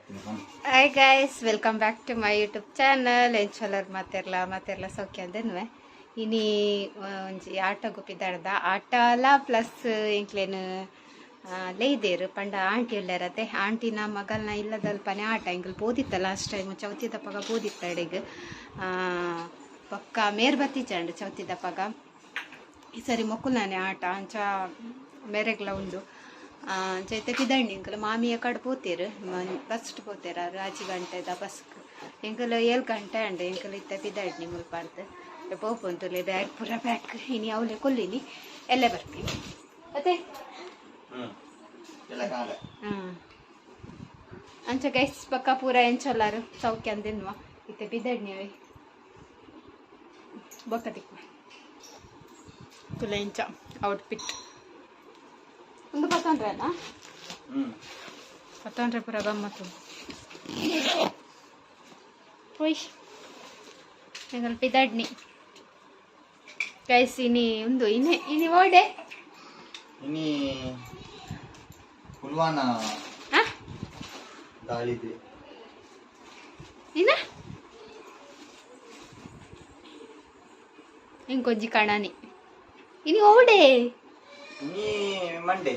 Hi guys, welcome back to my YouTube channel. ಎಂಚೊಲರ್ ಮಾತೆರ್ಲ ಸೌಖ್ಯ ಅಂದನ್ವೆ ಇನಿ ಒಂಜಿ ಆಟ ಗುಪ್ಪಿದಾಡ್ದ ಆಟಲ ಪ್ಲಸ್ ಎಂಕ್ಲೇನು ಲೇದೇರು ಪಂಡ ಆಂಟಿ ಉಳ್ಳರತೆ ಆಂಟಿನ ಮಗಲ್ನ ಇಲ್ಲದಲ್ಪನೆ ಆಟ ಎಂಕಲ್ ಬೋದಿತ್ತ ಲಾಸ್ಟ್ ಟೈಮ್ ಚೌತಿ ದಪ್ಪಗ ಬೋದಿತ್ತ ಅಡಿಗೆ ಪಕ್ಕ ಮೇರ್ ಬತ್ತಿಚಂಡು ಚೌತಿ ದಪ್ಪಗ ಈ ಸರಿ ಮೊಕ್ಕುಲ್ನಾನೆ ಆಟ ಅಂಚ ಮೇರೆಗ್ಲ ಉಂಡು ಜೈತೆ ಪಿದಂಡಿ ಎಂಕಲ್ ಮಾಮಿಯ ಕಡೆ ಪೋತೇರು ಫಸ್ಟ್ ಪೋತೇರ ರಾಜಿ ಗಂಟೆದ ಬಸ್ಕ್ ಎಂಕಲ್ 7 ಗಂಟೆ ಅಂಡೆ ಎಂಕಲ್ ಇತ್ತ ಪಿದಾಡ್ನಿ ಮುಲ್ಪಾಡ್ದು ಪೋಪುಂತುಲೆ ಬ್ಯಾಗ್ ಪೂರ ಬ್ಯಾಗ್ ಇನಿ ಅವಲೆ ಕೊಲ್ಲಿನಿ ಎಲ್ಲೇ ಬರ್ತೀನಿ ಮತ್ತೆ ಅಂಚ ಗೈಸ್ ಪಕ್ಕ ಪೂರ ಎಂಚೊಲ್ಲಾರು ಸೌಖ್ಯ ಅಂದಿನ್ವಾ ಇತ್ತೆ ಪಿದಾಡ್ನಿವೆ ಬೊಕ್ಕ ತಿಕ್ಕ ತುಲೆ ಇಂಚ ಔಟ್ಫಿಟ್ ಒಂದು 100 ಪೂರ ಗಮ್ಮತ್ತು ಹೋಯ್ ಸ್ವಲ್ಪ ಇದಾಡ್ನಿ ಗೈಸ್ ಇನಿ ಒಂದು ಇನಿ ಓಡೆ ಇನಿ ಪುಲ್ವಾನ ದಾಳಿದೆ ಇನ್ನ ಇಂಕೊಂಜಿ ಕಣನಿ ಇನಿ ಓಡೆ ನೀ ಮಂಡೆ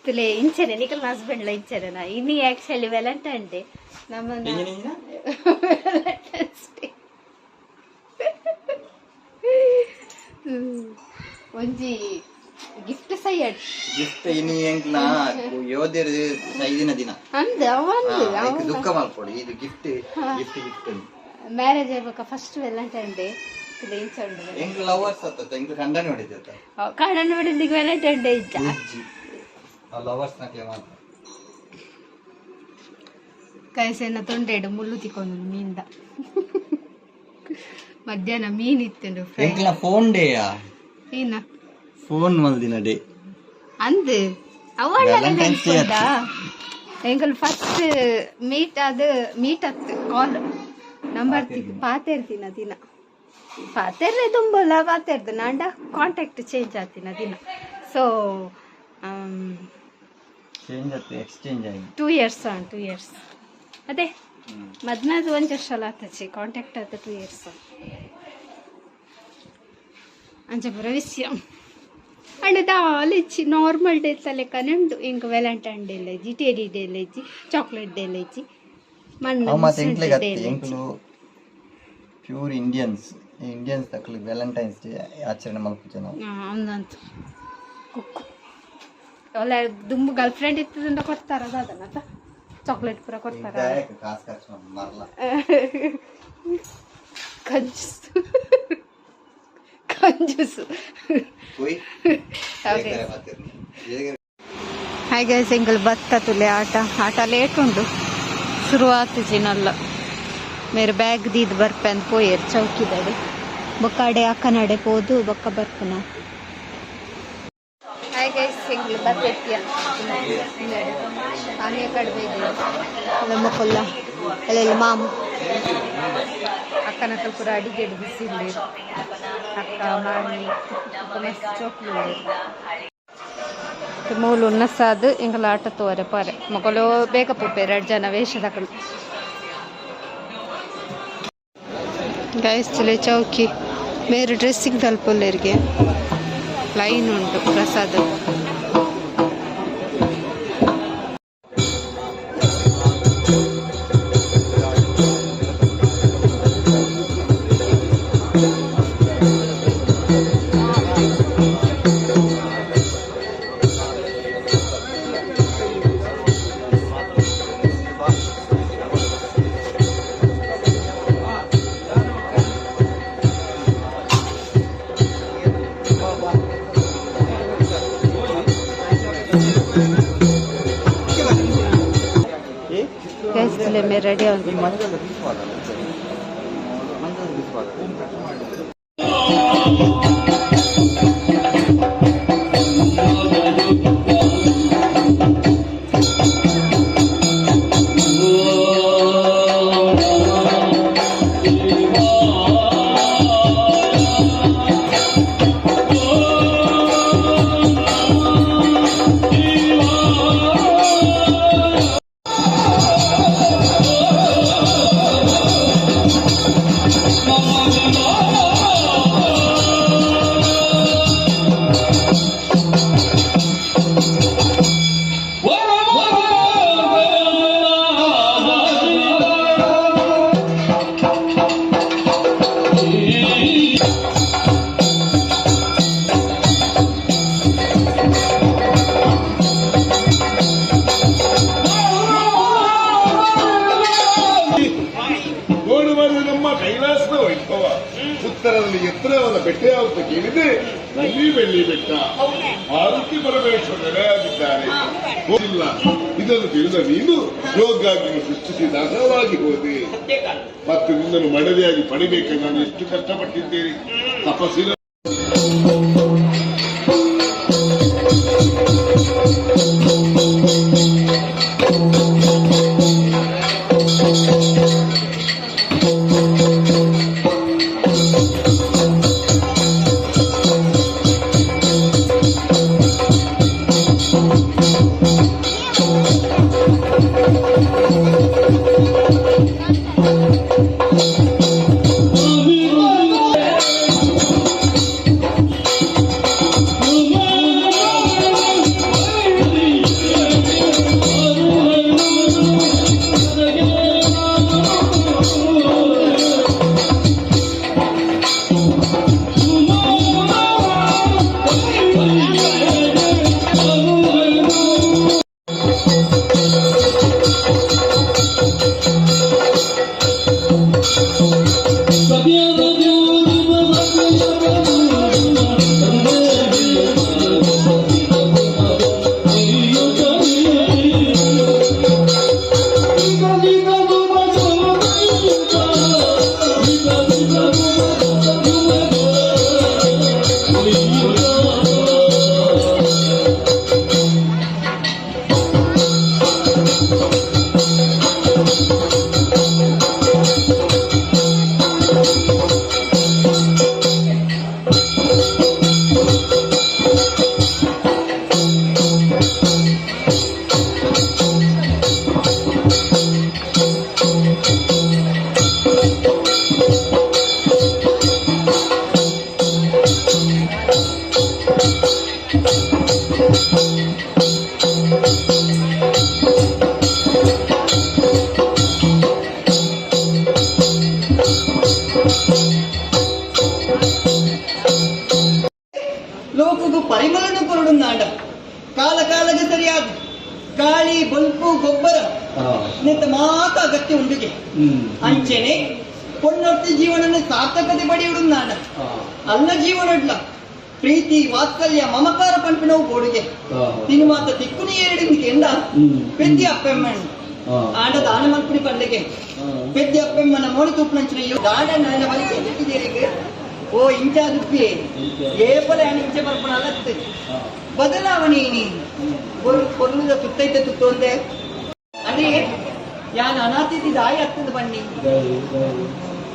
ತುಲೆ ಇಂಚನೆ ನಿಕಲ್ ಹಸ್ಬೆಂಡ್ಲ ಇಂಚನ ಇನಿ ಆಕ್ಚುಲಿ ವ್ಯಾಲೆಂಟೈನ್ ಡೇ ನಮ್ಮನ್ನ ಒಂಜಿ ಗಿಫ್ಟ್ ಸೈಯಡ್ ಗಿಫ್ಟ್ ಇನಿ ಎಂಕ್ಲ ಯೋಧೇರ್ ಐದಿನ ದಿನ ಅಂದ ಅವಂದು ದುಃಖ ಮಾಡ್ಕೊಡಿ ಇದು ಗಿಫ್ಟ್ ಗಿಫ್ಟ್ ಗಿಫ್ಟ್ ಮ್ಯಾರೇಜ್ ಆಗ್ಬೇಕ ಫಸ್ಟ್ ವ್ಯಾಲೆಂಟೈನ್ ಡೇ ತುಲೆ ಇಂಚಂಡು ಎಂಕ್ ಲವರ್ಸ್ ಅತ್ತ ಎಂಕ್ ಕಂಡ ನೋಡಿದ್ದೆ ಕಾರಣ ನೋಡಿದ್ದಿಗೆ ವ್ಯಾಲೆಂಟೈನ್ ಡೇ ಇದ್ದ ಲವರ್ಸ್ ನಕ್ಲೆ ಮಾತ್ರ ಕೈಸೇನ ತೊಂಡೆಡು ಮುಳ್ಳು ತಿಕ್ಕೊಂಡು ಮೀನ್ದ ಮಧ್ಯಾಹ್ನ ಮೀನ್ ಇತ್ತು ಎಂಕ್ಲ ಫೋನ್ ಡೇಯಾ ಏನ ಫೋನ್ ಮಲ್ದಿನ ಡೇ ಅಂದ್ ಅವಳ ಎಂಕಲ್ ಫಸ್ಟ್ ಮೀಟ್ ಅತ್ತು ಕಾಲ್ ನಂಬರ್ ಪಾತೇರ್ತಿನ ದಿನ ಪಾತೇರ್ಲೆ ತುಂಬಲ್ಲ ಪಾತೇರ್ದು ನಾಂಡ ಕಾಂಟ್ಯಾಕ್ಟ್ ಚೇಂಜ್ ಆತಿನ ದಿನ ಸೊ ಚೇಂಜ್ ಆಯ್ತು ಎಕ್ಸ್ಚೇಂಜ್ ಆಗಿ 2 ಇಯರ್ಸ್ ಅದೇ ಮದ್ನಾದು 1 ವರ್ಷ ಆತಚಿ ಕಾಂಟ್ಯಾಕ್ಟ್ ಆತ 2 ಇಯರ್ಸ್ ಅಂಚ ಪೂರ ವಿಷಯ ಅಂಡ್ ದಾಲಿಚ್ಚಿ ನಾರ್ಮಲ್ ಡೇ ತಲೆಕ ನೆಂಡು ಇಂಕ ವ್ಯಾಲೆಂಟೈನ್ ಡೇ ಲೆಜ್ಜಿ ಟೇಡಿ ಡೇ ಲೆಜ್ಜಿ ಚಾಕ್ಲೇಟ್ ಡೇ ಲೆಜ್ಜಿ ಎಂಕ್ಲು ಪ್ಯೂರ್ ಇಂಡಿಯನ್ಸ್ ತಕ್ಲಿ ವ್ಯಾಲೆಂಟೈನ್ಸ್ ಡೇ ಆಚರಣೆ ಮಲ್ಪುಜೆ ನಾವು ಅಂದಂತು ಕುಕ್ಕು ಒಳ್ಳೆ ದುಂಬು ಗರ್ಲ್ ಫ್ರೆಂಡ್ ಇತ್ತದಂತ ಕೊಡ್ತಾರ ಅದನ್ನ ಚಾಕ್ಲೇಟ್ ಪೂರ ಕೊಡ್ತಾರ ಕಂಜೂಸು ಹಾಗೆ ಸಿಂಗಲ್ ಬತ್ತ ತುಲೆ ಆಟ ಲೇಟ್ ಉಂಡು ಶುರುವಾತು ಜಿನಲ್ಲ ಮೇರೆ ಬ್ಯಾಗ್ ದೀದ್ ಬರ್ಪೆ ಅಂತ ಪೋಯರ್ ಚೌಕಿದಡೆ ಬೊಕ್ಕಾಡೆ ಅಕ್ಕನಡೆ ಪೋದು ಬೊಕ್ಕ ಬರ್ಪನ ಹಾಗೆ ಸಿಂಗಲ್ ಬತ್ತೆತ್ತಿಯ ಆನೆ ಕಡಿಮೆ ಇದೆ ಮಕ್ಕಳ ಅಲ್ಲೆಲ್ಲ ಮಾಮು ಅಕ್ಕನ ಪೂರ ಅಡಿಗೆ ಬಿಸಿಲಿ ಅಕ್ಕ ಮಾಮಿ ಚೋಕ್ಲು ಮೂಲು ಉನ್ನಸಾದು ಎಂಗಲ ಆಟ ತೋರೆ ಪಾರೆ ಮಕ್ಕಳು ಬೇಗ ಪೋಪೇರು 2 ಜನ ವೇಷದಕ್ಕಳು ಗೈಸ್ ಚಿಲೆ ಚೌಕಿ ಬೇರೆ ಡ್ರೆಸ್ಸಿಂಗ್ ತಲುಪಲ್ಲರಿಗೆ ಲೈನ್ ಉಂಟು ಪ್ರಸಾದ में रेडी ಇದರಲ್ಲಿ ಎತ್ತರವಾದ ಬೆಟ್ಟ ಯಾವುದು ಕೇಳಿದ್ರೆ ಅಲ್ಲಿ ಬೆಳ್ಳಿ ಬೆಟ್ಟ. ಆರೋಗ್ಯ ಪರಮೇಶ್ವರ ನೆಲೆಯಾಗಿದ್ದಾರೆ. ಹೋಗಿಲ್ಲ ಇದನ್ನು ತಿಳಿದ ನೀನು ಯೋಗಾಗ್ನಿ ಸೃಷ್ಟಿಸಿ ದಾಸವಾಗಿ ಹೋದೆ. ಮತ್ತು ನಿನ್ನನ್ನು ಮಡದಿಯಾಗಿ ಪಡಿಬೇಕೆಂದು ನಾನು ಎಷ್ಟು ಕಷ್ಟಪಟ್ಟಿದ್ದೇನೆ. ತಪಸ್ಸಿನ ಲೋಕಗೂ ಪರಿಮಳನ ಕೊರಡು ನಾಡ ಕಾಲ ಕಾಲಕ್ಕೆ ಸರಿಯಾದ ಗಾಳಿ ಬಲ್ಪು ಗೊಬ್ಬರ ನೆತ್ತ ಮಾತ ಅಗತ್ಯ ಉಂಡಿಗೆ ಅಂಚೆನೆ ಪೊನ್ನೊತ್ತಿ ಜೀವನ ಸಾರ್ಥಕತೆ ಪಡೆಯುವುದು ನಾಡ ಅಲ್ಲ ಜೀವನಡ್ಲ ಪ್ರೀತಿ ವಾತ್ಸಲ್ಯ ಮಮಕಾರ ಪಂಪಿನವು ಬೋಡಿಗೆ ತಿನ್ನು ಮಾತ ತಿಕ್ಕುನಿ ಏಡಿಗೆ ಎಂದ ಪೆದ್ದಿ ಅಪ್ಪೆಮ್ಮಣ್ಣ ಆಡದ ಆನೆ ಮಲ್ಪುನಿ ಪಂಡೆಗೆ ಪೆದ್ದಿ ಅಪ್ಪೆಮ್ಮನ ಮೋಡಿ ತೂಪನಂಚಿನ ದಾಡ ನನ್ನ ಮನಸ್ಸೆ ಬಿಟ್ಟಿದ್ದೇರಿಗೆ ಓ ಇಂಚ ದುಪ್ಪಿ ಏಪಲೆ ಇಂಚೆ ಬರ್ಪಣ ಅಲತ್ತೆ ಬದಲಾವಣೆ ಕೊಲ್ಲುದ ತುತ್ತೈತೆ ತುತ್ತು ಅಂದೆ ಅದೇ ಯಾನ್ ಅನಾಥಿತಿ ದಾಯಿ ಹತ್ತದ ಬನ್ನಿ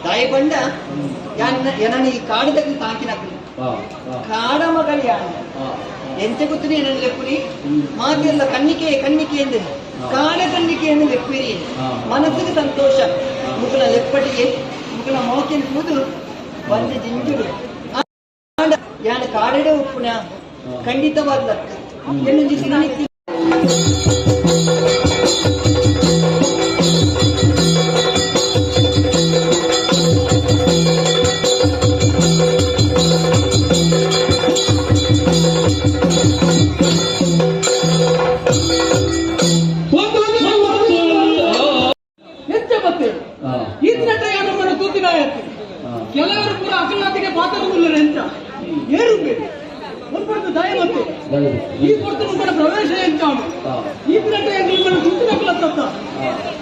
ದಾಯಿ ಬಂಡ ಯಾನ ಈ ಕಾಡಿದಾಗ ತಾಕಿನಕ್ಲಿ ಕಾಡ ಮಗಳು ಯಾನ ಎಂಚ ಗೊತ್ತಿರಿ ನನ್ನ ಲೆಪ್ಪುರಿ ಮಾತೆಲ್ಲ ಕಣ್ಣಿಕೆ ಕಣ್ಣಿಕೆ ಎಂದೆ ಕಾಡ ಕಣ್ಣಿಕೆಯನ್ನು ಲೆಪ್ಪಿರಿ ಮನಸ್ಸಿಗೆ ಸಂತೋಷ ಮುಖನ ಲೆಪ್ಪಟಿಗೆ ಮುಖನ ಮೋಕೆನ್ ಕೂದು ಬಂದೆ ಜಿಂಜುಡು ಯಾನ ಕಾಡಡೆ ಉಪ್ಪುನ ಖಂಡಿತವಾದ ಎನ್ನು ದಿನ ಕೆಲವರು ಕೂಡ ಅಕಲ್ನಾತಿಗೆ ಪಾತ್ರವಿಲ್ಲ ಎಂತ ಏನು ಬೇಕು ಒಂದು ದಯ ಮತ್ತೆ ಈ ಕೊಡ್ತು ಕೂಡ ಪ್ರವೇಶ ಎಂತ ಈ ದಿನ ಸುತ್ತಿನ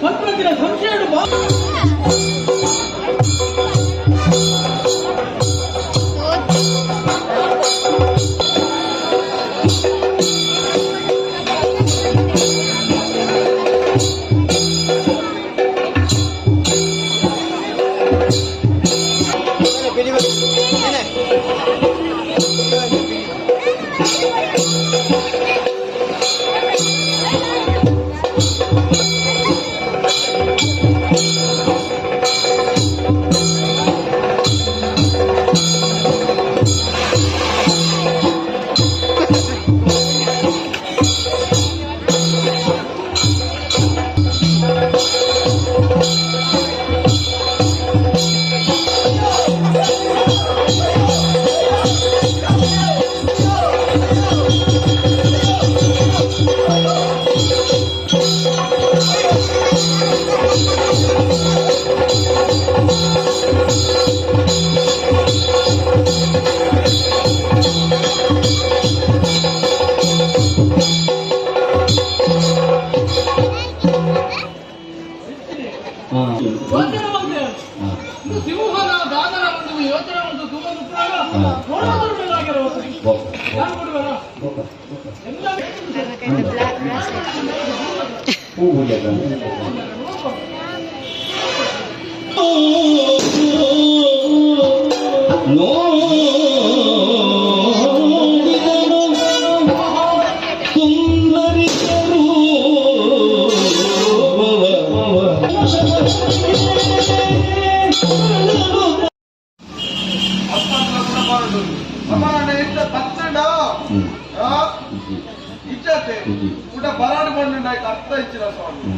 ಪಂತ್ರದಿನ ಸಂಶಯ ಯೋಚನೆ ಮಾಡ್ತೇವೆ ಇದು ಸಿಂಹನ ದಾದನ ಒಂದು ಯೋಚನೆ ಒಂದು ತುಂಬ ನೋಡೋದಾಗಿರೋ ನಾನು ಕೊಡುವಲ್ಲ ಎಲ್ಲ ಬ್ಲಾಕ್ ಬ್ರಾಸ್ಲೆಟ್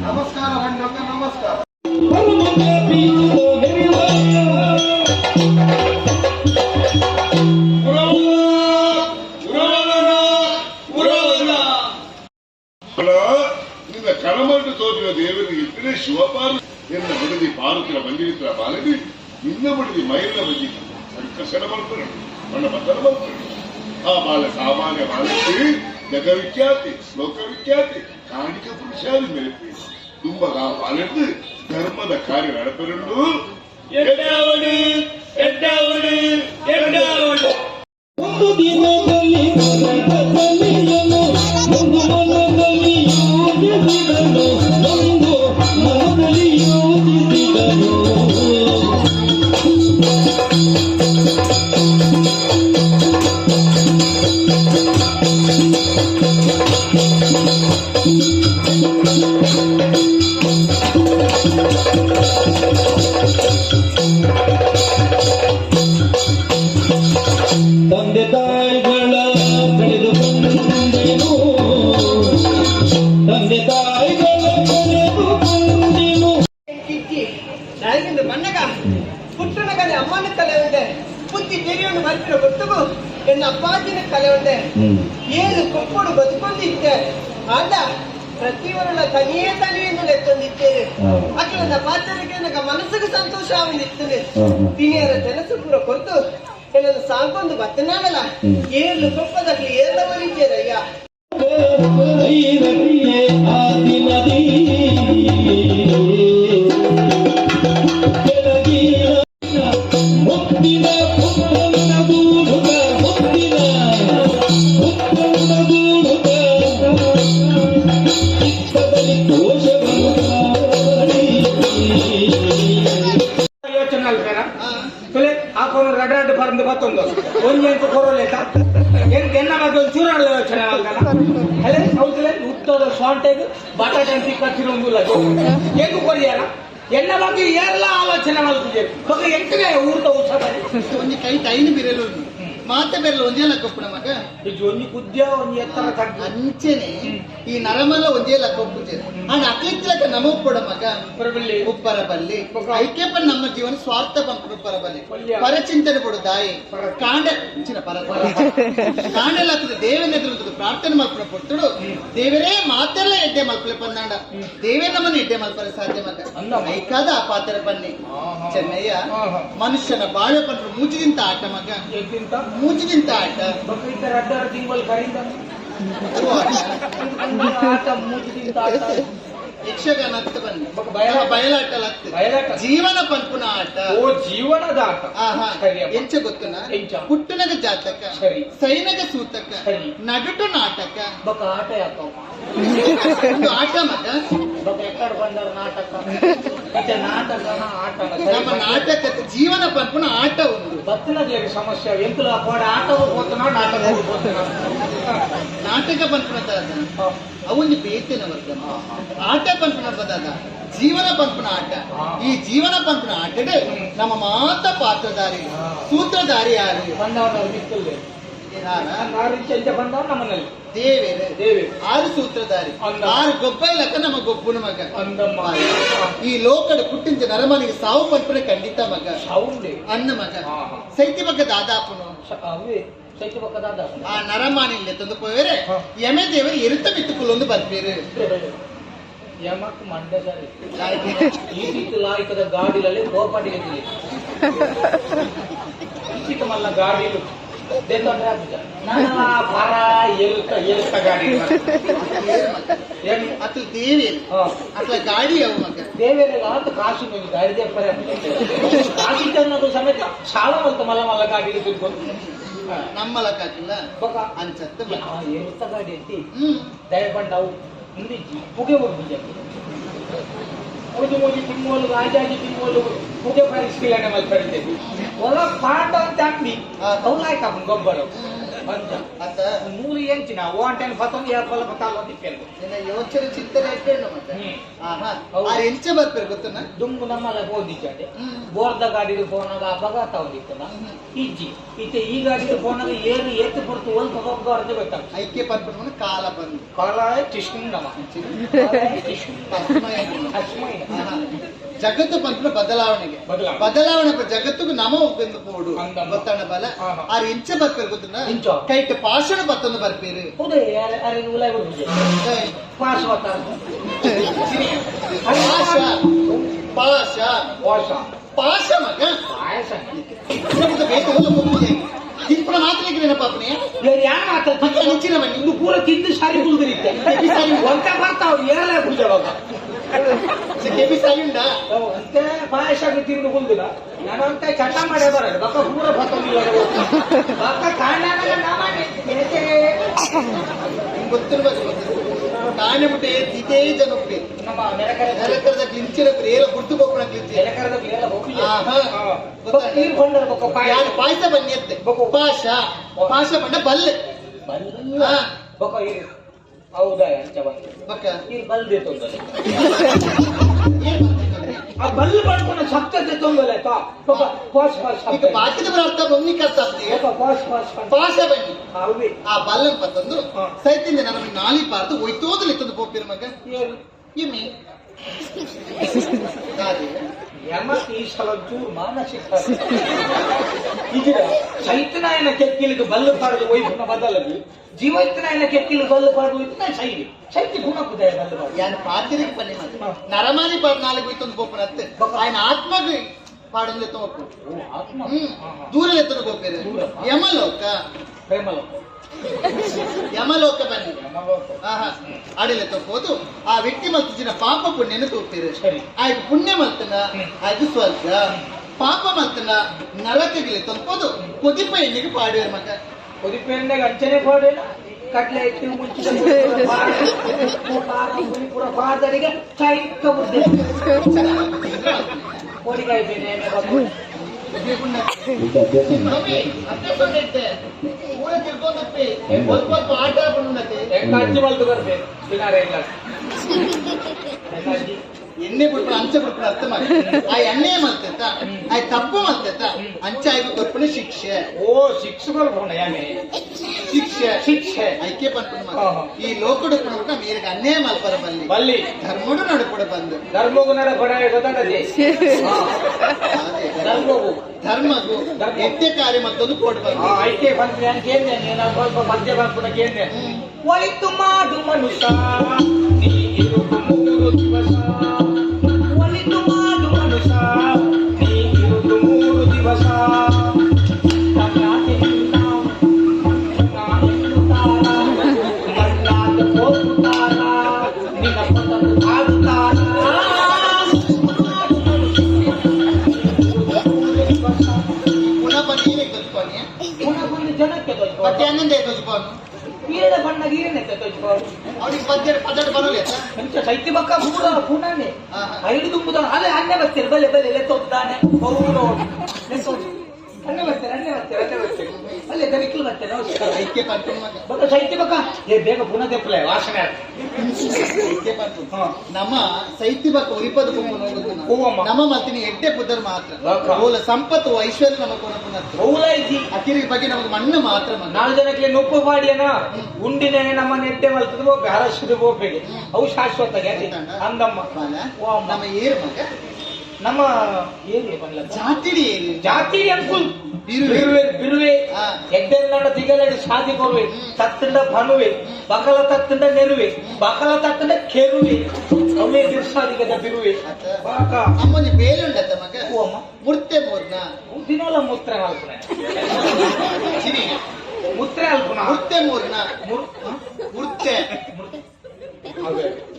ನಮಸ್ಕಾರ ನಮಸ್ಕಾರ ನಿನ್ನ ಕಳಮಟ್ಟು ತೋರಿದ ದೇವರಿಗೆ ಇದ್ರೆ ಶಿವಪಾರ್ವ ಎನ್ನ ಬಿಡದಿ ಪಾರುತ್ತಿರ ಬಂದಿರಿತರ ಬಾಲದಿ ನಿನ್ನ ಬಿಡದಿ ಮೈಲ ಬಂದಿ ಸಂಕರ್ಷಣ ಮಾಡ್ತಾರೆ ಮಣ್ಣ ಬದ್ದನ ಮಾಡ್ತಾರೆ ಆ ಬಾಲ ಸಾಮಾನ್ಯ ಬಾಲಕ್ಕೆ ಜಗವಿಖ್ಯಾತಿ ಲೋಕವಿಖ್ಯಾತಿ ಕಾಣಿಕ ಪುರುಷಾದಿ ಮೆರೆಪಿ ತುಂಬಗ ಬಾಲೆದ್ದು ಧರ್ಮದ ಕಾರ್ಯ ನಡೆಪೆರಲು ಒಂದು ದಿನದಲ್ಲಿ ಮನದಲ್ಲಿ ಯೋಚಿಸಿದನು ಒಂದು ಮನದಲ್ಲಿ ಯೋಚಿಸಿದನು ತಂದೆ ತಾಯಿಗಳ ಕಳೆದುಕೊಂಡೆನು ತಂದೆ ತಾಯಿಗಳ ಕಳೆದುಕೊಂಡೆನು ನನಗಿಂದು ಮಣ್ಣಗ ಪುಟ್ಟನ ಕಲೆ ಅಮ್ಮನ ಕಲೆ ಇದೆ ಬುದ್ಧಿ ತೆರೆಯನ್ನು ಮರ್ತಿರೋ ಗೊತ್ತುಗು ಎನ್ನ ಅಪ್ಪಾಜಿನ ಕಲೆ ಇದೆ ಏನು ಕೊಪ್ಪಡು ಬದುಕೊಂಡಿದ್ದೆ ಆದ ಪ್ರತಿವರಣ ತನಿಯೇ ತನಿಯನ್ನು ಲೆತ್ತೊಂದಿದ್ದೇವೆ ಅಕ್ಕಿನ ಪಾತ್ರಕ್ಕೆ ನನಗ ಮನಸ್ಸಿಗೆ ಸಂತೋಷ ಆಗುತ್ತಿದ್ದೇನೆ ತಿನಿಯರ ಜನಸು ಪೂರ ಕೊಟ್ಟು ಎಲ್ಲನ್ನು ಸಾಕೊಂದು ಬತ್ತನಾಡಲ್ಲ ಏರ್ಲು ಕೊಪ್ಪದಲ್ಲಿ ಏರ್ಲವರಿದ್ದೇರಯ್ಯ ಆದಿ ನದಿ ಮುತ್ತಿನ ಪುತ್ರನ ಗೂಡುಗ ಮುತ್ತಿನ ಪುತ್ರನ ಗೂಡುಗ ಚಿಕ್ಕದಲ್ಲಿ ದೋಷವನ್ನು ಯೋಚನೆ ಅಲ್ಬೇರ ಹಾಕೊಂಡು ರಡ್ ಬರಂದು ಮತ್ತೊಂದು ಒಂಜಿ ಅಂತ ಕೊರೋಲೇತ ಎನ್ನ ಬಗ್ಗೆ ಒಂದು ಚೂರ ಯೋಚನೆ ಅಲ್ಲೇ ಹೌದಲ್ಲ ಉತ್ತದ ಸಾಂಟೆಗೆ ಬಟಾಟೆ ಅಂತ ಕಚ್ಚಿರೋಂಗಿಲ್ಲ ಹೆಂಗು ಕೊರಿಯಲ್ಲ ಎನ್ನ ಬಗ್ಗೆ ಎಲ್ಲ ಆಲೋಚನೆ ಮಾಡ್ತಿದ್ದೇವೆ ಬಗ್ಗೆ ಎಂಟನೇ ಊರ್ದ ಉತ್ಸವ ಒಂದು ಕೈ ಟೈನ್ ಬಿರಲು ಮಾತೆ ಬೆರಲು ಒಂದೇಲ ಕೊಪ್ಪಣ ಮಗ ಇದು ಒಂದು ಕುದ್ಯ ಒಂದು ಎತ್ತರ ತಗ್ಗ ಅಂಚೆನೆ ಈ ನರಮಲ ಒಂದೇಲ ಕೊಪ್ಪುಜೆ ಆನ ಅಕ್ಲಿತ್ಲಕ ನಮೊಪ್ಪಡ ಮಗ ಬರಬಲ್ಲಿ ಉಪ್ಪರ ಬಲ್ಲಿ ಐಕ್ಯಪ್ಪ ನಮ್ಮ ಜೀವನ ಸ್ವಾರ್ಥ ಬಂಪು ಉಪ್ಪರ ಬಲ್ಲಿ ಪರಚಿಂತನೆ ಕೊಡು ದಾಯಿ ಕಾಂಡ ಇಂಚಿನ ಪರ ಕಾಂಡಲಾಗ್ತದೆ ದೇವನ ಎದುರು ಪ್ರಾರ್ಥನೆ ಮಲ್ಪಡ ಕೊಟ್ಟುಡು ದೇವರೇ ಮಾತೆಲ್ಲ ಎಡ್ಡೆ ಮಲ್ಪಲೆ ಪಂದಾಂಡ ದೇವೇ ನಮ್ಮನ್ನು ಎಡ್ಡೆ ಮಲ್ಪರೆ ಸಾಧ್ಯ ಮಗ ಐಕಾದ ಆ ಪಾತ್ರ ಬನ್ನಿ ಚೆನ್ನಯ್ಯ ಮನುಷ್ಯನ ಬಾಳೆ ಪಂಡ್ರು ಮೂಚಿದಿಂತ ಆಟ ಮಗ ಮೂಚಿದಿಂತ ಆಟ ಅಡ್ಡಾರು ತಿಂಗಳು ಕರೀದ ಆಟ ಮೂಚಿದಿಂತ ಆಟ ಯಕ್ಷಗಾನ ಅಂತ ಬನ್ನಿ ಬಯಲಾಟ. ಬಯಲಾಟ ಜೀವನ ಪಂಪುನ ಆಟ ಓ ಜೀವನದ ಆಟ ಆಹಾ ಸರಿಯಪ್ಪ. ಎಂಚ ಗೊತ್ತುನ ಎಂಚ? ಪುಟ್ಟನಗ ಜಾತಕ ಸರಿ. ಸೈನಗ ಸೂತಕ ಸರಿ. ನಡುಟು ನಾಟಕ ಬಕ ಆಟ ಯಾಕವ ಒಂದು ಆಟ ಮಗ ಬಕ ಎಕ್ಕಡ ಬಂದರ ನಾಟಕ ಇತ ನಾಟಕನ ಆಟ ನಮ್ಮ ನಾಟಕದ ಜೀವನ ಪಂಪುನ ಆಟ ಒಂದು ಬತ್ತನಗ್ಲಿಗೆ ಸಮಸ್ಯೆ ಎಂತಲ ಕೋಡ ಆಟ ಹೋಗ್ಬೋತನ ನಾಟಕ ಹೋಗ್ಬೋತನ ನಾಟಕ ಪಂಪುನ ಅವನಿಗೆ ಬೇತೇನ ವರ್ಗ ಆಟ ಪಂಪುನ ಬದದ ಜೀವನ ಪಂಪುನ ಆಟ ಈ ಜೀವನ ಪಂಪುನ ಆಟಡೆ ನಮ್ಮ ಮಾತ ಪಾತ್ರಧಾರಿ ಸೂತ್ರಧಾರಿ ಯಾರು ಬಂದವನವ್ರು ಮಿಕ್ಕಲ್ದೆ ಬಂದವ ನಮ್ಮನಲ್ಲಿ ದೇವೇ ಆರು ಸೂತ್ರಧಾರಿ ಅಂದ. ಆರು ಗೊಬ್ಬ ಇಲ್ಲಕ ನಮ್ಮ ಗೊಬ್ಬನ ಮಗ ಅಂದಮ್ಮ ಈ ಲೋಕದ ಪುಟ್ಟಿಂಚ ನರಮನಿಗೆ ಸಾವು ಪಂಪುನ ಖಂಡಿತ ಮಗ ಸೌಂಡೆ ಅನ್ನ ಮಗ ಆಹಾ. ಸೈತಿ ಮಗ ದಾದಾಪುನು ಅವೇ ಸೈತ ಪಕ್ಕದಾದ ಆ ನರಮಾನಿಲ್ಲ ತಂದು ಪೋಯರೆ ಯಮೆ ದೇವರು ಎರುತ್ತ ಬಿತ್ತುಕೊಳ್ಳೊಂದು ಬರ್ಬೇರು ಯಮಕ್ ಮಂಡ್ಯ ಸರಿ ಈ ರೀತಿ ಲಾಯಕದ ಗಾಡಿಲಲ್ಲಿ ಗೋಪಾಟಿಗೆ ಈಚಿಕ ಮಲ್ಲ ಗಾಡಿಲು అట్లా దేవి అట్లా గాడి అవు మగ దేవేరే కాదు కాశీ నువ్వు గాడి చెప్పారు కాశీ చన్నకు సಮೇತ చాలా మంది మళ్ళా గాడి తిరుగుతుంది ನಮ್ಮಲ ಕಾಕಿಲ್ಲ ಅನ್ಸತ್ತೆ ಎಂತ ಗಾಡಿ ಐತಿ ದಯಪಂಡವು ಮುಂದೆ ಪುಗೆ ಬರ್ಬಿಟ್ಟೆ ಮೋದಿ ತಿಮ್ಮೋಲು ರಾಜಾಜಿ ತಿಮ್ಮೋಲು ಪುಗೆ ಪರಿಸ್ಕಿಲ್ಲ ಮಲ್ಪಡಿದ್ದೇವೆ ಹೊಲ ಪಾಂಡ ಅಂತ ಹಾಕಿ ಅವಲಾಯ್ಕ ಗೊಬ್ಬರ ಪಂಚ ಅತ್ತ 100 ಎಂಚಿನ ಓಂಟೆನ್ ಫತೊಂದು ಯಾಪಲ್ಲ ಪತಾಲ ತಿಪ್ಪೆಲ್ಲು ನಿನ್ನ ಯೋಚನೆ ಚಿಂತನೆ ಇಟ್ಟೇನು ಮತ್ತೆ ಆಹಾ ಆ ಎಂಚೆ ಬರ್ತಾರೆ ಗೊತ್ತನ ದುಂಗು ನಮ್ಮಲ್ಲ ಓದಿದ್ದಾಡೆ ಬೋರ್ದ ಗಾಡಿಗೆ ಫೋನಾಗ ಅಪಘಾತ ಹೊಂದಿತ್ತಲ್ಲ ಇಜ್ಜಿ ಇತ್ತೆ ಈ ಗಾಡಿಗೆ ಫೋನಾಗ ಏನು ಎತ್ತು ಬರ್ತು ಒಂದು ಗೊಬ್ಬರ ಅರ್ಧ ಬೇಕಾಗ್ತದೆ ಐಕ್ಯ ಪರ್ಪಟ್ಕೊಂಡು ಕಾಲ ಬಂದು ಕಾಲ ಟಿಶ್ಕುಂಡಮ ಜಗತ್ತು ಪಂಪನ ಬದಲಾವಣೆಗೆ ಬದಲಾವಣೆ ಜಗತ್ತಿಗೂ ನಮ ಒಬ್ಬಂದು ಪೋಡು ಗೊತ್ತಾಣ ಬಲ ಆ ಎಂಚೆ ಬರ್ತಾರೆ ಗೊತ್ತನ ಕೈಟ್ ಪಾಷಣ ಬತ್ತೊಂದು ಬರ್ಪೇರು ಹೌದೇ ಅರೆ ಉಲಾಯ ಬರ್ಬಿಟ್ಟೆ ಪಾಸ್ ಬರ್ತಾರೆ ಪಾಶ ಪಾಶ ಪಾಶ ಮಗ ಪಾಯಸ ಬೇಕು ತಿಪ್ಪಣ ಮಾತ್ರ ನೆನಪಾಪನೆ ಯಾರು ಮಾತಾಡ್ತಾರೆ ಹೆಚ್ಚಿನ ಮಣ್ಣಿ ಇನ್ನು ಪೂರ ತಿಂದು ಸಾರಿ ಕುಳಿದಿರುತ್ತೆ ಒಂಟ ಬರ್ತಾವ್ರು ಏರಲೇ ಕುಳಿದವಾಗ ಕೆಬಿ ಸಾರಿ ಉಂಟಾ ಅಂತೆ ಪಾಯಸ ತಿಂದು ಕುಳಿದಿಲ್ಲ ನಾನಂತ ಚಟ ಮಾಡೇ ಬರೋದು ಬಕ್ಕ ಪೂರ ಬತ್ತೊಂದಿಲ್ಲ ಬಕ್ಕ ಕಾಂಡಾಗ ಗೊತ್ತಿರ್ಬೇಕು ಕಾಣೆ ಬಿಟ್ಟೆ ಇದೇ ಜನಪ್ಪೆ ನಮ್ಮ ನೆಲಕರದ ಕ್ಲಿಂಚಿನ ಏಲ ಗುರ್ತು ಬೋಪಣ ಕ್ಲಿಂಚಿ ಎಲೆಕರದ ಎಲ್ಲ ಹೋಗಿ ನೀರು ಕೊಂಡರು ಬಕ್ಕ ಪಾಯಸ ಬನ್ನಿ ಎತ್ತೆ ಪಾಶ ಪಾಶ ಬಂಡ ಬಲ್ಲೆ ಬಕ್ಕ ಹೌದಾ ಅಂಚ ಬಂದು ಬಕ್ಕ ಇಲ್ಲಿ ಬಲ್ದೆ ತೊಂದರೆ ಆ ಬಲ್ಲು ಮಾಡ್ಕೊಂಡು ಸತ್ತತೆ ತೊಂದರೆ ಪಾಸ್ ಪಾಸ್ ಈಗ ಬಾಕಿದ ಅರ್ಥ ಬೊಮ್ಮಿ ಕರ್ತಾಪ್ತಿ ಪಾಸ್ ಪಾಸ್ ಪಾಶ ಬನ್ನಿ ಅವಿ ಆ ಬಲ್ಲನ್ ಪತ್ತೊಂದು ಸೈತಿಂದ ನನ್ನ ನಾಲಿ ಪಾರ್ದು ಒಯ್ತೋದಲ್ಲಿ ತಂದು ಪೋಪಿರ ಮಗ ಇಮ್ಮಿ ಯಮ ಈ ಸಲ ಚೂರು ಮಾನಸಿಕ ಈಗ ಚೈತನ್ಯನ ಕೆಕ್ಕಿಲಿಗೆ ಬಲ್ಲು ಪಾಡದು ವೈಫುನ ಬದಲದು ಜೀವೈತನಾಯನ ಕೆಕ್ಕಿಲು ಬಲ್ಲು ಪಾಡು ಇತ್ತು ಶೈಲಿ ಶಕ್ತಿ ಗುಣಕುದೇ ಬಲ್ಲು ಪಾಡು ಯಾನ್ ಪಾತಿರಿಗೆ ಬನ್ನಿ ಮತ್ತೆ ನರಮಾನಿ ಪಾಡ್ ನಾಲಿಗೆ ಹೋಯ್ತೊಂದು ಪೋಪನ ಅತ್ತೆ ఆయన ಆತ್ಮಗೆ ಪಾಡೊಂದು ತೋಪು ಆತ್ಮ ದೂರಲೆ ಎತ್ತನು ಪೋಪೇರು ಯಮಲೋಕ ಪ್ರೇಮಲೋಕ ಯಮಲೋಕ ಬನ್ನಿ ಅಡಿಲೆ ತಪ್ಪೋದು ಆ ವ್ಯಕ್ತಿ ಮಲ್ತಿನ ಪಾಪ ಪುಣ್ಯನ ತೋಪಿರು ಆಯ್ತು ಪುಣ್ಯ ಮಲ್ತನ ಆಯ್ತು ಸ್ವರ್ಗ ಪಾಪ ಮಲ್ತನ ನರಕಗಿಲೆ ತಪ್ಪೋದು ಕೊದಿಪ ಎಣ್ಣಿಗೆ ಪಾಡಿಯರ್ ಮಗ ಕೊದಿಪೆಂದಾಗ ಅಂಚನೆ ಪಾಡೇನ ಕಟ್ಲೆ ಇಟ್ಟು ಮುಂಚಿದ ಪೂರ ಪಾದರಿಗೆ ಚೈಕ ಬುದ್ಧಿ ಕೋಡಿಕಾಯಿ ಬೇನೆ ಆಟ ಆಡ್ಕೊಂಡತ್ತೆ ಹೆಂಗಾಜಿ ಮಲ್ತು ಬರ್ಬೇಕು ದಿನಾರ ಎಣ್ಣೆ ಬಿಡ್ಕೊಂಡು ಅಂಚೆ ಬಿಡ್ಕೊಂಡು ಅರ್ಥ ಮಾಡಿ ಆ ಎಣ್ಣೆ ಮಲ್ತೈತ ಆ ತಪ್ಪು ಮಲ್ತೈತ ಅಂಚೆ ಆಯ್ತು ತಪ್ಪು ಶಿಕ್ಷೆ ಓ ಶಿಕ್ಷಕರು ಹೋಣ ಯಾನೆ ಶಿಕ್ಷೆ ಶಿಕ್ಷೆ ಐಕ್ಯ ಪಡ್ಕೊಂಡು ಈ ಲೋಕಡು ಕೂಡ ಮೇರೆಗೆ ಅನ್ನೇ ಮಲ್ಪರ ಬಲ್ಲಿ ಬಲ್ಲಿ ಧರ್ಮಡು ನಡುಪಡ ಬಂದು ಧರ್ಮಗು ನಡ ಬಡ ಗೊತ್ತಾಗದೆ ಧರ್ಮಗು ಧರ್ಮಗು ಎಟ್ಟೆ ಕಾರ್ಯ ಮತ್ತೊಂದು ಕೋಡ್ ಬಂದು ಐಕೆ ಬಂದ್ರೆ ನಾನು ಕೇಂದ್ರೆ ನಾನು ಸ್ವಲ್ಪ ಮಧ್ಯ ಬಂದ್ಬಿಡ ಕೇಂದ್ರೆ ಒಳಿತು ಮಾಡು ಮನುಷ್ಯ ನೀ ಇರುವುದು 3 ದಿವಸ ಒಳಿತು ಮಾಡು ಮನುಷ್ಯ ನೀ ಇರುವುದು 3 ದಿವಸ ಮಣ್ಣಾದ ಹೋಗುತ್ತಾರ ನಿನ್ನ ಪದವು ಆಗುತ್ತಾರ ಪುನಃ ಬನ್ನಿ ತೋಚ್ಕೊನಿ ಪುನಃ ಬಂದು ಜನಕ್ಕೆ ತೋರಿಸ್ಬೋದು ಮತ್ತೆ ಅನ್ನಂದೇ ತೋಚ್ಕೊನು ಈರಡ ಬಣ್ಣಗೆ ಏನಕ್ಕೆ ತೋರಿಸ್ಬೋದು ಅವ್ರಿಗೆ ಪದ್ಯ ಬರೋಲ್ಲ ಎಂತ ಶೈತ್ಯ ಬಕ್ಕ ಪೂರ ಪುನಃ ಐದು ತುಂಬುದ ಅದೇ ಅನ್ಯ ಬರ್ತೀರಿ ಬಲೆ ಬಲೆ ಲೆತ್ತೋದಾನೆ ಪೌರು ಅನ್ಯ ಬರ್ತಾರೆ ಅಲ್ಲೇ ದರಿಕಲು ಬರ್ತಾರೆ ಐಕ್ಯ ಪಡ್ಕೊಂಡು ಮಗ ಬಕ್ಕ ಶೈತ್ಯ ಬಕ್ಕ ಏ ಬೇಗ ಪುನಃ ತೆಪ್ಪಲೆ ವಾಸನೆ ಐಕ್ಯ ಪಡ್ಕೊಂಡು ನಮ್ಮ ಸೈತ್ಯ ಬಕ್ಕ ಉರಿಪದ ಬೊಮ್ಮು ನೋಡುದು ನಮ್ಮ ಮತ್ತಿನ ಎಡ್ಡೆ ಪುದರ್ ಮಾತ್ರ ಮೂಲ ಸಂಪತ್ತು ಐಶ್ವರ್ಯ ನಮ್ಮ ಕೊನಪುನ ಮೌಲೈಜಿ ಅಕಿರಿ ಬಗ್ಗೆ ನಮಗೆ ಮಣ್ಣು ಮಾತ್ರ ಮಗ 4 ಜನಕ್ಕೆ ನೊಪ್ಪು ಮಾಡಿಯನ ಉಂಡಿನೇ ನಮ್ಮ ನೆಟ್ಟೆ ಮಲ್ತದ ಬೋಪೆ ಹರಸಿದ ಬೋಪೆಗೆ ಅವು ಶಾಶ್ವತ ಅಂದಮ್ಮ ನಮ್ಮ ಏರು ಮಗ ನಮ್ಮ ಏರಿಯಾ ಬಂದ್ಲ ಜಾತಿಡಿ ಏರಿ ಜಾತಿ ಅಂಕುಲ್ ಬಿರುವೆ ಎಡ್ಡೆನ್ನಾಡ ದಿಗಲಡಿ ಶಾದಿ ಕೊರುವೆ ತತ್ತಂಡ ಬನುವೆ ಬಕಲ ತತ್ತಂಡ ನೆರುವೆ ಬಕಲ ತತ್ತಂಡ ಕೆರುವೆ ಅವೇ ದಿರ್ಸಾದಿಗದ ಬಿರುವೆ ಅಮ್ಮನ ಬೇಲೆ ಉಂಡತ್ತ ಮಗ ಕೂವಮ್ಮ ಮುರ್ತೆ ಮೂರ್ನ ದಿನೋಲ ಮೂತ್ರ ಅಲ್ಪನೆ ಮುತ್ರ ಅಲ್ಪನ ಮುರ್ತೆ ಮೂರ್ನ ಮುರ್ ಮುರ್ತೆ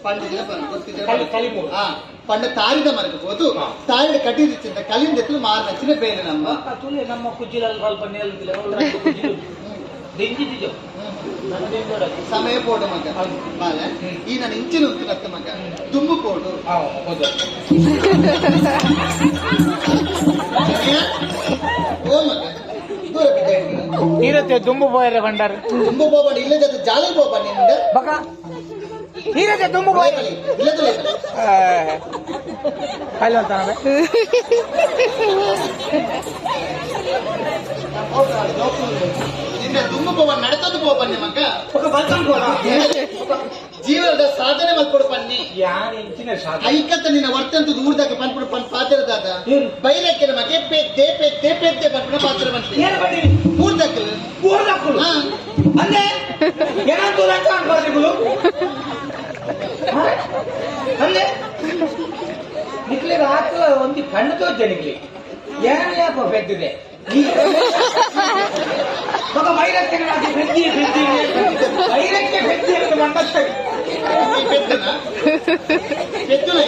ಪಂಡಿನ ಕಲಿ ಕಲಿ ಮೂರು ಪಂಡ ತಾರಿದ ಮರಕ್ಕೆ ಹೋದು ತಾರಿದ ಕಟ್ಟಿದ ಕಲಿಂದ ಮಾರು ನಚ್ಚಿನ ಬೇರೆ ನಮ್ಮ ತುಲೆ ನಮ್ಮ ಕುಜ್ಜಿಲಲ್ಲಿ ಸ್ವಲ್ಪ ನೇಲ್ದಿಲ್ಲ ದಿಂಜಿದ್ದು ಸಮಯ ಪೋಡು ಮಗ ಮಾಲ ಈ ನಾನು ಇಂಚಿನ ಉಂಟು ಮಗ ತುಂಬು ಪೋಡು ಓ ಮಗ ದೂರ ಬಿದ್ದ ನೀರತ್ತೆ ದುಂಬು ಬೋಯರೆ ಭಂಡಾರ ತುಂಬು ಬೋಬಾಡಿ ಇಲ್ಲ ಜೊತೆ ಜಾಲಿ ಬೋಬಾ ನಿಂದ ಬಕ ನೀರತ್ತೆ ದುಂಬು ಬೋಯರೆ ಇಲ್ಲದಲ್ಲ ಕಾಯ್ಲು ಅಂತಾನೆ ನಿನ್ನ ತುಂಬ ಬೋಬಾ ನಡೆತದ್ದು ಬೋಬನ್ನಿ ಮಗ ఒక బల్కన్ కూడా ಜೀವನದ ಸಾಧನೆ ಮಾಡ್ಕೊಡು ಪನ್ನಿ ಯಾನ್ ಇಂಚಿನ ಸಾಧನೆ ಐಕತ್ತ ನಿನ್ನ ವರ್ತಂತ ದೂರದಾಗ ಪನ್ಪುಡು ಪನ್ ಪಾತ್ರದಾದ ಬೈರಕ್ಕೆ ನಮಗೆ ಪೆದ್ದೆ ಪೆದ್ದೆ ಪೆದ್ದೆ ಪನ್ಪುಡ ಪಾತ್ರ ಬಂತು ಏನು ಬಡ್ಡಿ ದೂರದಕ್ಕಲ್ಲ ಊರ್ದಕ್ಕಳು ಅಂದೆ ಏನಂತ ಅಂತ ಅನ್ಬಾರ್ದಿಗಳು ಅಂದೆ ನಿಕ್ಲಿಗೆ ಹಾಕಲ ಒಂದು ಕಣ್ಣು ತೋಜೆ ನಿಕ್ಲಿ ಏನು ಯಾಕೋ ಬೆದ್ದಿದೆ ఒక వైరక్యం నాకు పెద్ద వైరక్య పెద్ద మండస్తాయి పెద్దనా పెద్దలే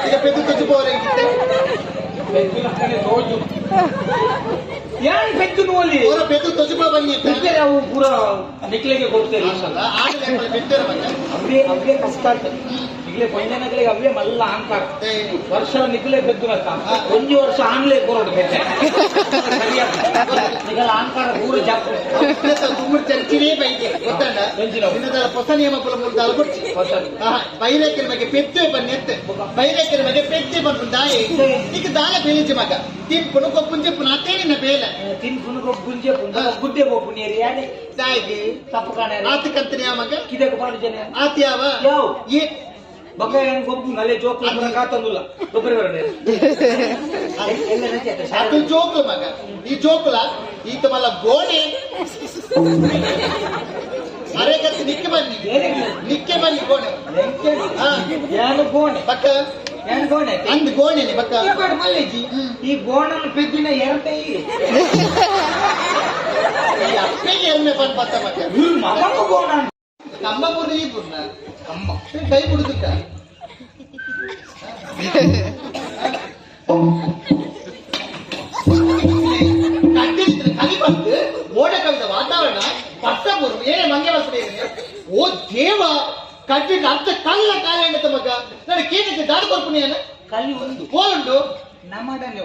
ఇక పెద్ద తెచ్చిపోవాలంటే పెద్ద రోజు ಯಾರು ಪೆದ್ದು ನೋಲಿ ಅವರ ಪೆದ್ದು ತೊಜಿಬಾಬನ್ನಿ ಬಿಟ್ಟರೆ ಅವು ಪೂರ ನಿಕ್ಲಿಗೆ ಕೊಡ್ತೇವೆ ಆಡಲೆ ಬಿಟ್ಟರೆ ಮತ್ತೆ ಅವೇ ಅವೇ ಕಷ್ಟ ಆಗ್ತದೆ ಈಗಲೇ ಪಂಜನಗಳಿಗೆ ಅವೇ ಮಲ್ಲ ಅಹಂಕಾರ ವರ್ಷ ನಿಕ್ಲೆ ಪೆದ್ದು ನಕ್ಕ ಒಂದು ವರ್ಷ ಆನ್ಲೇ ಕೊರೋಡು ಬೆಟ್ಟೆ ನಿಗಲ ಅಹಂಕಾರ ಪೂರ ಜಾಸ್ತಿ ತುಮ್ಮಡಿ ಚರ್ಚಿನೇ ಬೈದೆ ಗೊತ್ತಂಡ ಇನ್ನದರ ಹೊಸ ನಿಯಮ ಪುಲ ಮುರ್ದಾಲ ಕೊಡ್ಚಿ ಬೈರೇಕರ ಬಗ್ಗೆ ಪೆದ್ದೆ ಬನ್ನಿ ಎತ್ತೆ ಬೈರೇಕರ ಬಗ್ಗೆ ಪೆದ್ದೆ ಬಂದು ದಾಯಿ ಈಗ ದಾಲ ಬೇಲಿಜಿ ಮಗ ತಿನ್ಪುನು ಕೊಪ್ಪುಂಜೆ ಪುನ ಅತ್ತೇ ನಿನ್ನ ಬೇಲ ತಿನ್ಪುನು ಕೊಪ್ಪುಂಜೆ ಪುನ ಗುಡ್ಡೆ ಕೊಪ್ಪುನಿಯರಿ ಯಾನೆ ದಾಯಿಗೆ ತಪ್ಪು ಕಾಣೆ ಆತ ಕಂತನೆ ಆ ಮಗ ಕಿದಕ್ಕೆ ಬಾಳು ಜನ ಆತ ಯಾವ ಯಾವ ಏ ಬಗ್ಗ ಏನು ಗೊಬ್ಬು ನಲೆ ಜೋಕು ಕಾತಂದಿಲ್ಲ ಗೊಬ್ಬರ ಬರಡೆ ಅದು ಜೋಕು ಮಗ ಈ ಜೋಕುಲ ಈತ ಮಲ್ಲ ಗೋಣೆ ಅರೆಗತ್ತಿ ನಿಕ್ಕೆ ಬನ್ನಿ ಗೋಣೆ ಏನು ಗೋಣೆ ಬಕ್ಕ ಏನು ಗೋಣೆ ಅಂದ್ ಗೋಣೆನೆ ಬಕ್ಕ ಮಲ್ಲೇಜಿ ಈ ಗೋಣನ ಪೆದ್ದಿನ ಎರಟೈ ಈ ಅಪ್ಪೆಗೆ ಎಮ್ಮೆ ಬಂದ್ ಬತ್ತ ಮಕ್ಕ ಮಗನ ಗೋಣ ಕಂಬ ಬುರ್ರಿ ಈ ಬುರ್ನ ಕಂಬ ಕೈ ಬಿಡುದಕ್ಕ ಕಲಿ ಬಂದು ಮೋಡ ಕವಿದ ವಾತಾವರಣ ಪಟ್ಟ ಬರು ಏನೇ ಮಂಗೆ ಬರ್ತದೆ ಓ ದೇವ ಕಡ್ಡಿನ ಅರ್ಥ ಕಲ್ಲ ಕಾಲ ಎಣ್ಣೆ ಮಗ ನನಗೆ ಕೇಳಿದ್ದೆ ದಾರಿ ಕೊರ್ಪುಣಿಯನ್ನ ಕಲ್ಲಿ ಒಂದು ಹೋಗುಂಟು ನಮ್ಮದನ್ನೇ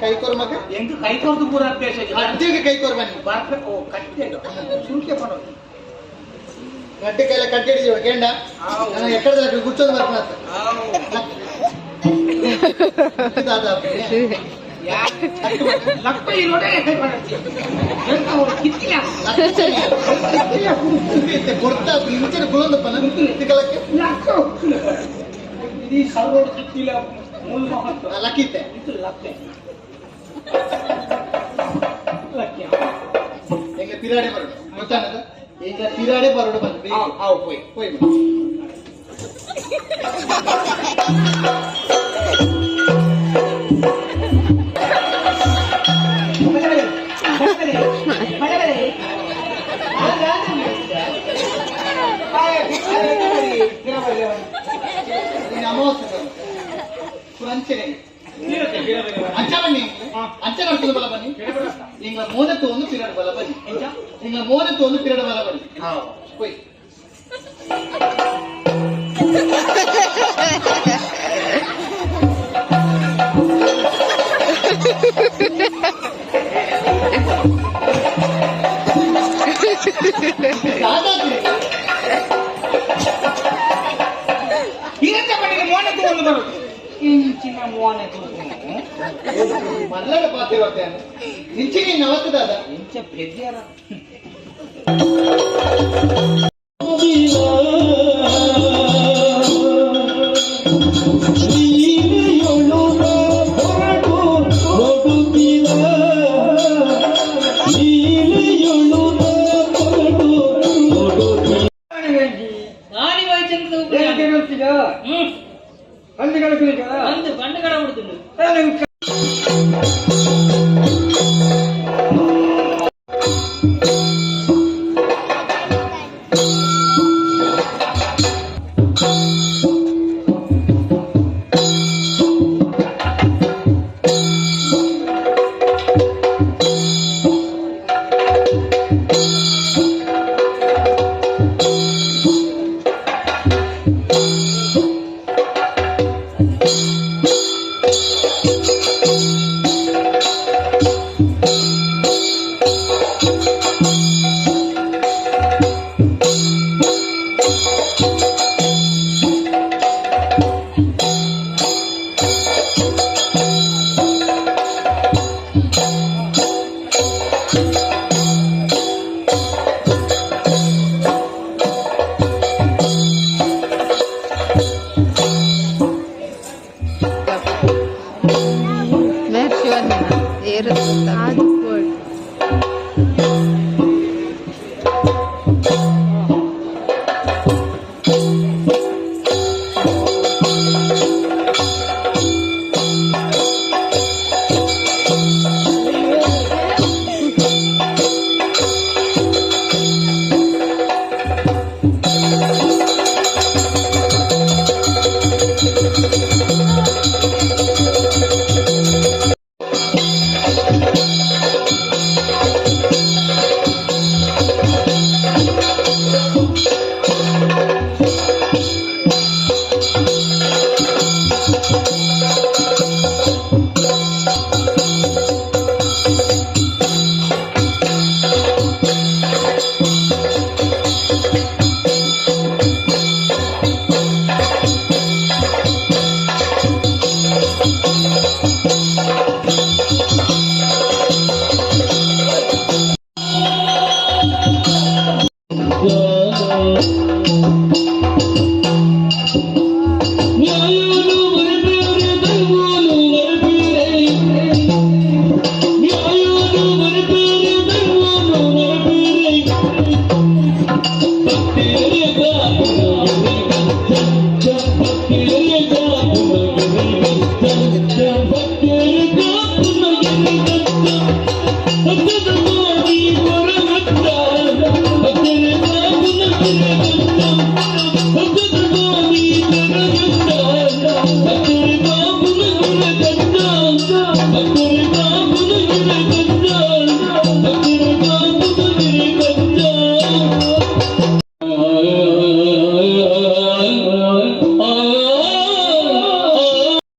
ಕೈ ಕೊರ್ ಮಗ ಎಂಟು ಕೈ ಕೊರ್ದು ಪೂರ ಅಭ್ಯಾಸ ಅಡ್ಡಿಗೆ ಕೈ ಕೊರ್ ಬನ್ನಿ ಬರ್ಬೇಕು ಕಟ್ಟೆ ಸುರುಕೆ ಬರೋದು ಗಡ್ಡೆ ಕೈಲ ಕಡ್ಡಿ ಹಿಡಿದಿವ ಕೇಂಡ ನಾನು ಎಕ್ಕಡದಲ್ಲಿ ಗುಚ್ಚೋದು ಬರ್ಕೊಂಡ ಲಕ್ಕ ಈ ನೋಡೇ ಕೈ ಮಾಡುತ್ತೆ ಕಿತ್ತಿಲ್ಲ ಕೊಡ್ತಾ ಇಂಚಿನ ಕುಳೊಂದಪ್ಪನ ತಿಕ್ಕಲಕ್ಕೆ ಲಕ್ಕ ಇಡೀ ಸರ್ವೋಡು ಕಿತ್ತಿಲ್ಲ ಮೂಲ ಮಹತ್ವ ಲಕ್ಕಿತ್ತೆ ಇದು ಲಕ್ಕೆ ಲಕ್ಕೆ ಎಂಗ ಪಿರಾಡೆ ಬರೋಡು ಗೊತ್ತಾನದ ಈಗ ಪಿರಾಡೆ ಬರೋಡು ಬಂದು ಹೋಯ್ ಹೋಯ್ ಅಮಾವಾಸ್ಯ ಅಂಚನೆ ಅಂಚ ಬನ್ನಿ ಅಂಚೆ ನಡ್ತದ ಬಲ ಬನ್ನಿ ಇಂಗ್ಲ ಮೋನತ್ತು ಒಂದು ಪಿರಿಯಡ್ ಬಲ ಬನ್ನಿ ಇಂಗ್ಲ ಮೋನತ್ತು ಒಂದು ಪಿರಿಯಡ್ ಬಲ ಬನ್ನಿ ಹೋಯ್ ಇರಂತ ಮನೆಗೆ ಮೋನತ್ತು ಒಂದು ಬರೋದು ಇಂಚಿನ ಮೋನತ್ತು ಮಲ್ಲಡ ಪಾತೆ ಬರ್ತೇನೆ ಇಂಚಿಗೆ ನವತ್ತದಾದ ಇಂಚ ಪೆದ್ಯಾರ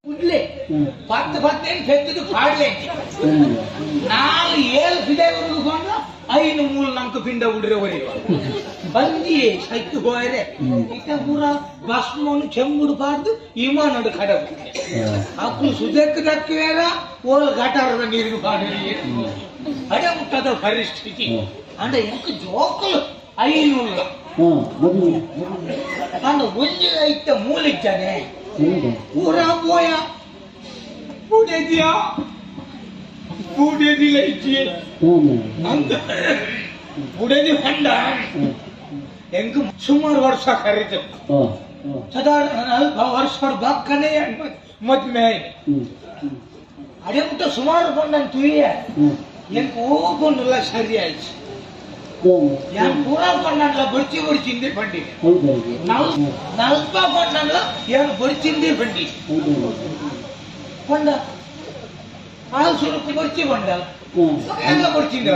ಕುಡ್ಲೆ ಪತ್ತು ಪೆತ್ತಿಗೆ ಪಾಡ್ಲೆ 4-7 ಪಿಡೆ ಉರುಕೊಂಡು 5 ನಮ್ಗೆ ಪಿಂಡ ಉಡ್ರೆವರೆಗೆ ಬಂದಿ ಸತ್ತು ಹೋಯರೆ ಇತ್ತ ಪೂರ ಭಸ್ಮನು ಚೆಂಬುಡು ಪಾಡ್ದು ಇಮಾನಡು ಕಡ ಅಪ್ಪು ಸುದಕ್ಕೆ ದಕ್ಕಿವೇರ ಓಲ್ ಗಟಾರದ ನೀರಿನ ಪಾಡಿ ಅಡೆ ಮುಟ್ಟದ ಪರಿಸ್ಥಿತಿ ಅಂದ್ರೆ ಎಂಕ ಜೋಕಲು 5 ನಾನು ಒಂಜಿ ಇತ್ತ ಮೂಲಿದ್ದಾನೆ ಪೂರ ಪೋಯ ಬೂಡೆದಿಲ್ಲ ಇಜ್ಜಿ ಅಂತ ಬುಡೆದಿ ಹೊಂಡ ಎಂಕ ಸುಮಾರು ವರ್ಷ ಕರೀತು ಸಾಧಾರಣ 4 ವರ್ಷ ಬಾಕ್ಕನೆ ಮದ್ಮೆ ಅದೇ ಮುಟ್ಟ ಸುಮಾರು ಕೊಂಡ ತುಯ್ಯ ಎಂಕ ಹೋಗೊಂಡಲ್ಲ ಸರಿ ಆಯ್ತು ಯಾನ್ ಪೂರ ಕೊಂಡಲ್ಲ ಬಡ್ಚಿಂದೆ ಬಂಡಿ ನಲ್ಪ ಕೊಂಡಲ್ಲ ಏನು ಬಡ್ಚಿಂದೆ ಬಂಡಿ ಕೊಂಡ 500 ರೂಪಾಯಿ ಬಡ್ಚಿ ಕೊಂಡ ಎಲ್ಲ ಬಡ್ಚಿಂದೆ